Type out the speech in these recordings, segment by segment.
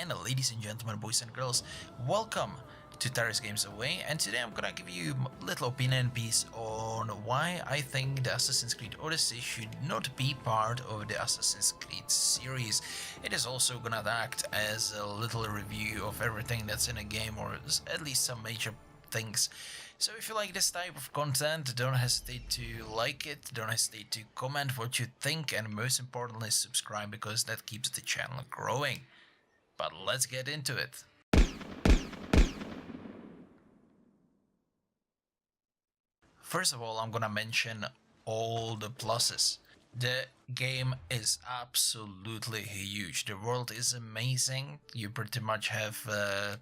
And ladies and gentlemen, boys and girls, welcome to Terrace Games Away, and today I'm gonna give you a little opinion piece on why I think the Assassin's Creed Odyssey should not be part of the Assassin's Creed series. It is also gonna act as a little review of everything that's in a game, or at least some major things. So if you like this type of content, don't hesitate to like it, don't hesitate to comment what you think, and most importantly subscribe, because that keeps the channel growing. But let's get into it. First of all, I'm gonna mention all the pluses. The game is absolutely huge. The world is amazing. You pretty much have a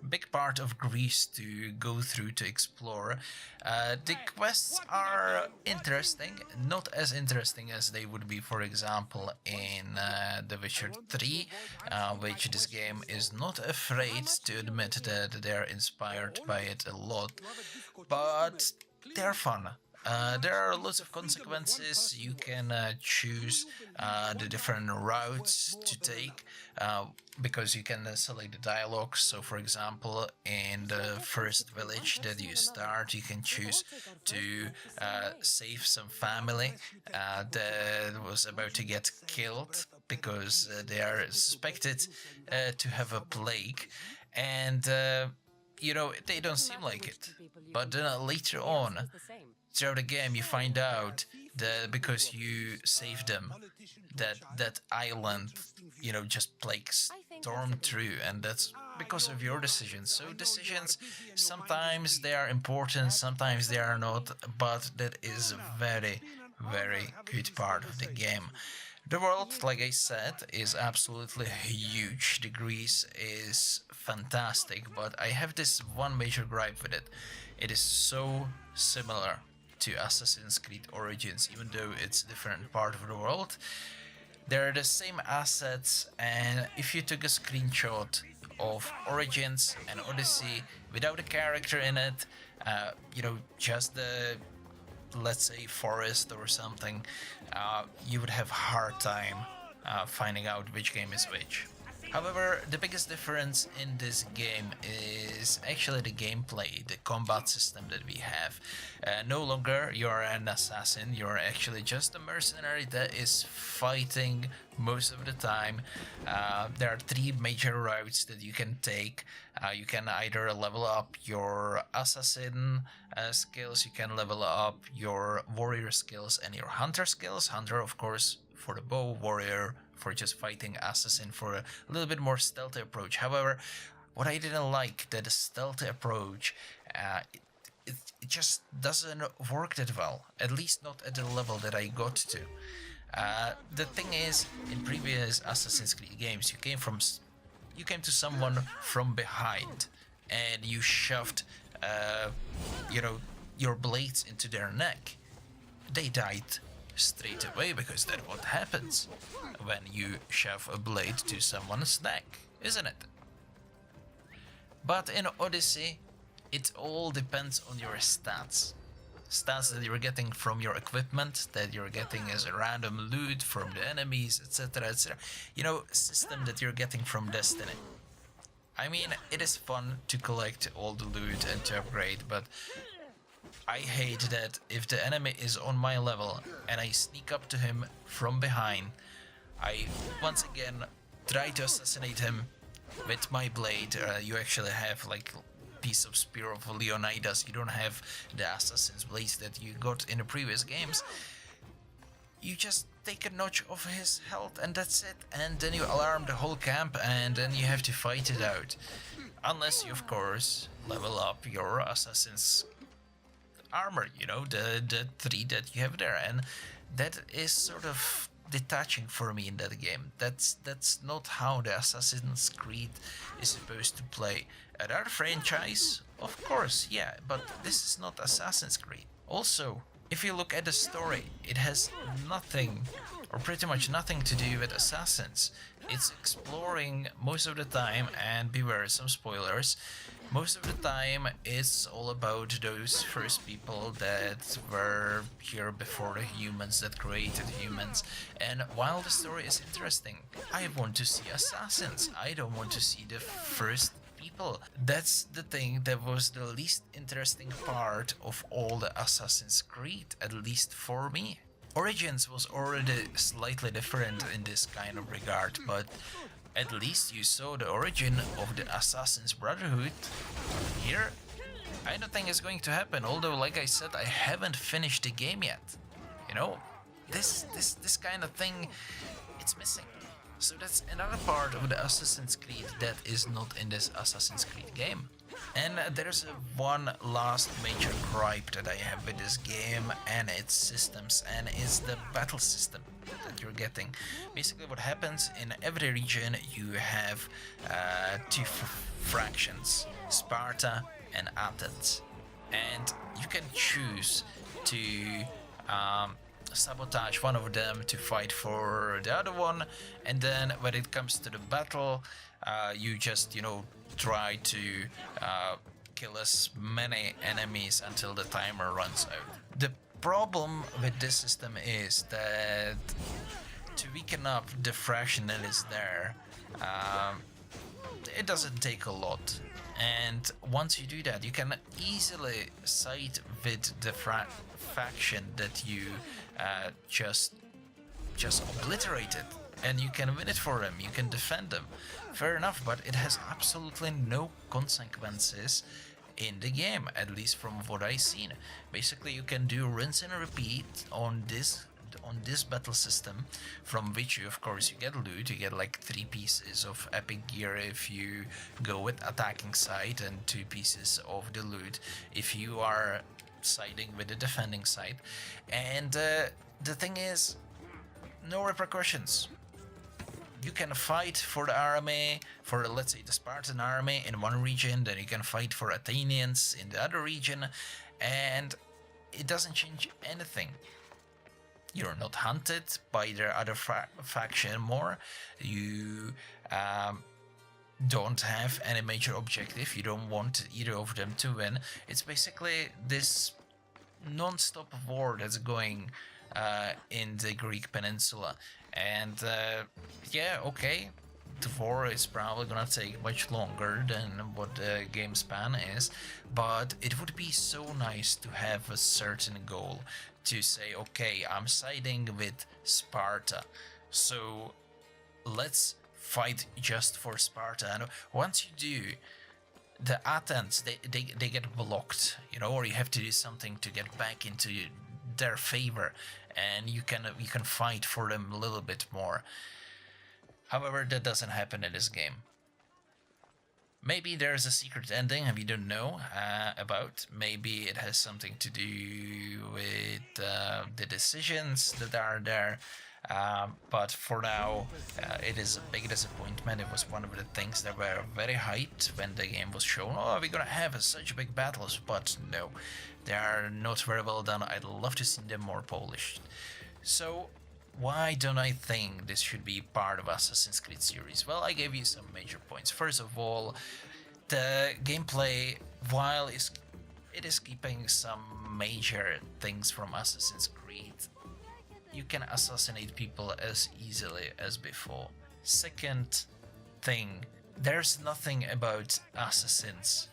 big part of Greece to go through to explore. The quests are interesting, not as interesting as they would be, for example, in The Witcher 3, which this game is not afraid to admit that they're inspired by it a lot, but they're fun. There are lots of consequences. You can choose the different routes to take, because you can select the dialogue. So for example, in the first village that you start, you can choose to save some family that was about to get killed because they are suspected to have a plague, and they don't seem like it. But then later on, throughout the game, you find out that because you saved them, that island, just stormed through, and that's because of your decisions. So decisions, sometimes they are important, sometimes they are not, but that is a very, very good part of the game. The world, like I said, is absolutely huge. The Greece is fantastic, but I have this one major gripe with it. It is so similar to Assassin's Creed Origins, even though it's a different part of the world. They're the same assets, and if you took a screenshot of Origins and Odyssey without a character in it, just the, let's say, forest or something, you would have a hard time finding out which game is which. However, the biggest difference in this game is actually the gameplay, the combat system that we have. No longer you're an assassin, you're actually just a mercenary that is fighting most of the time. There are three major routes that you can take. You can either level up your assassin skills, you can level up your warrior skills and your hunter skills. Hunter, of course, for the bow, warrior for just fighting, assassin for a little bit more stealthy approach. However, what I didn't like, that the stealthy approach, it just doesn't work that well, at least not at the level that I got to. The thing is, in previous Assassin's Creed games, you came to someone from behind and you shoved your blades into their neck. They died straight away, because that's what happens when you shove a blade to someone's neck, isn't it? But in Odyssey, it all depends on your stats. Stats that you're getting from your equipment, that you're getting as a random loot from the enemies, etc, etc. System that you're getting from Destiny. I mean, it is fun to collect all the loot and to upgrade, but I hate that if the enemy is on my level and I sneak up to him from behind, I once again try to assassinate him with my blade. You actually have like piece of spear of Leonidas. You don't have the assassin's blades that you got in the previous games. You just take a notch off his health and that's it, and then you alarm the whole camp and then you have to fight it out. Unless you, of course, level up your assassin's armor, the three that you have there, and that is sort of detaching for me in that game. That's not how the Assassin's Creed is supposed to play. Another franchise, of course, yeah, but this is not Assassin's Creed. Also, if you look at the story, it has nothing, or pretty much nothing, to do with assassins. It's exploring most of the time, and beware, some spoilers. Most of the time, it's all about those first people that were here before the humans that created humans. And while the story is interesting, I want to see assassins. I don't want to see the first people. That's the thing that was the least interesting part of all the Assassin's Creed, at least for me. Origins was already slightly different in this kind of regard, but at least you saw the origin of the Assassin's Brotherhood. Here, I don't think it's going to happen, although like I said, I haven't finished the game yet. You know, this kind of thing, it's missing. So that's another part of the Assassin's Creed that is not in this Assassin's Creed game. And there's one last major gripe that I have with this game and its systems, and it's the battle system that you're getting. Basically what happens in every region, you have two fractions, Sparta and Athens. And you can choose to sabotage one of them to fight for the other one, and then when it comes to the battle, you just, you know, try to kill as many enemies until the timer runs out. The problem with this system is that to weaken up the fraction that is there, it doesn't take a lot. And once you do that, you can easily side with the faction that you just obliterated, and you can win it for them, you can defend them. Fair enough, but it has absolutely no consequences in the game, at least from what I've seen. Basically, you can do rinse and repeat on this battle system, from which you, of course, you get loot. You get like 3 pieces of epic gear if you go with attacking side, and 2 pieces of the loot if you are siding with the defending side. And the thing is, no repercussions. You can fight for the army, for let's say the Spartan army in one region, then you can fight for Athenians in the other region, and it doesn't change anything. You're not hunted by the other faction more. You don't have any major objective. You don't want either of them to win. It's basically this non-stop war that's going in the Greek peninsula. And yeah, okay, the war is probably gonna take much longer than what the game span is, but it would be so nice to have a certain goal, to say, okay, I'm siding with Sparta, so let's fight just for Sparta. And once you do, the Athens, they get blocked, you know, or you have to do something to get back into their favor, and you can fight for them a little bit more. However, that doesn't happen in this game. Maybe there's a secret ending and we don't know about. Maybe it has something to do with the decisions that are there. But for now, it is a big disappointment. It was one of the things that were very hyped when the game was shown. Oh, we're gonna have such big battles, but no, they are not very well done. I'd love to see them more polished. So why don't I think this should be part of Assassin's Creed series? Well, I gave you some major points. First of all, the gameplay, while it is keeping some major things from Assassin's Creed, you can assassinate people as easily as before. Second thing, there's nothing about assassins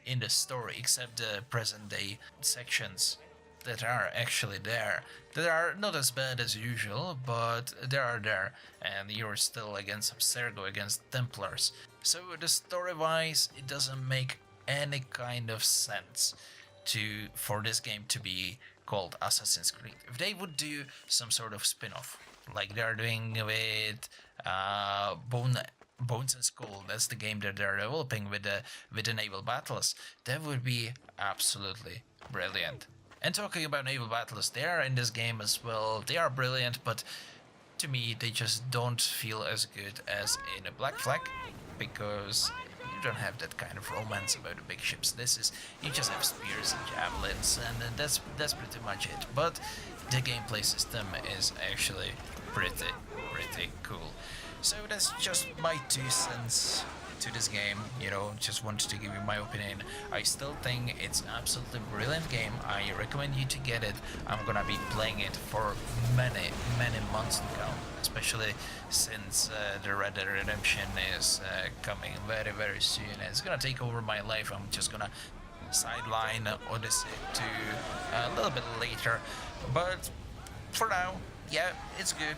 in the story except the present day sections that are actually there, that are not as bad as usual, but they are there, and you're still against Abstergo, against Templars. So the story-wise, it doesn't make any kind of sense for this game to be called Assassin's Creed. If they would do some sort of spin-off, like they're doing with Bones and Skull, that's the game that they're developing with the naval battles, that would be absolutely brilliant. And talking about naval battles, they are in this game as well. They are brilliant, but to me, they just don't feel as good as in a Black Flag, because you don't have that kind of romance about the big ships. You just have spears and javelins, and that's pretty much it. But the gameplay system is actually pretty cool. So that's just my 2 cents to this game, you know, just wanted to give you my opinion. I still think it's absolutely brilliant game. I recommend you to get it. I'm gonna be playing it for many months to come, especially since the Red Dead Redemption is coming very soon. It's gonna take over my life. I'm just gonna sideline Odyssey to a little bit later, but for now, yeah, it's good.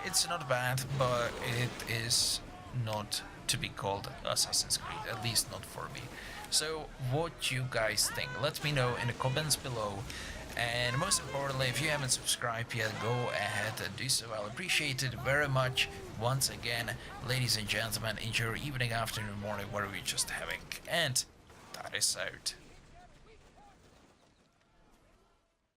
It's not bad, but it is not to be called Assassin's Creed, at least not for me. So, what you guys think? Let me know in the comments below. And most importantly, if you haven't subscribed yet, go ahead and do so. I'll appreciate it very much. Once again, ladies and gentlemen, enjoy your evening, afternoon, morning, whatever you're just having. And that is out.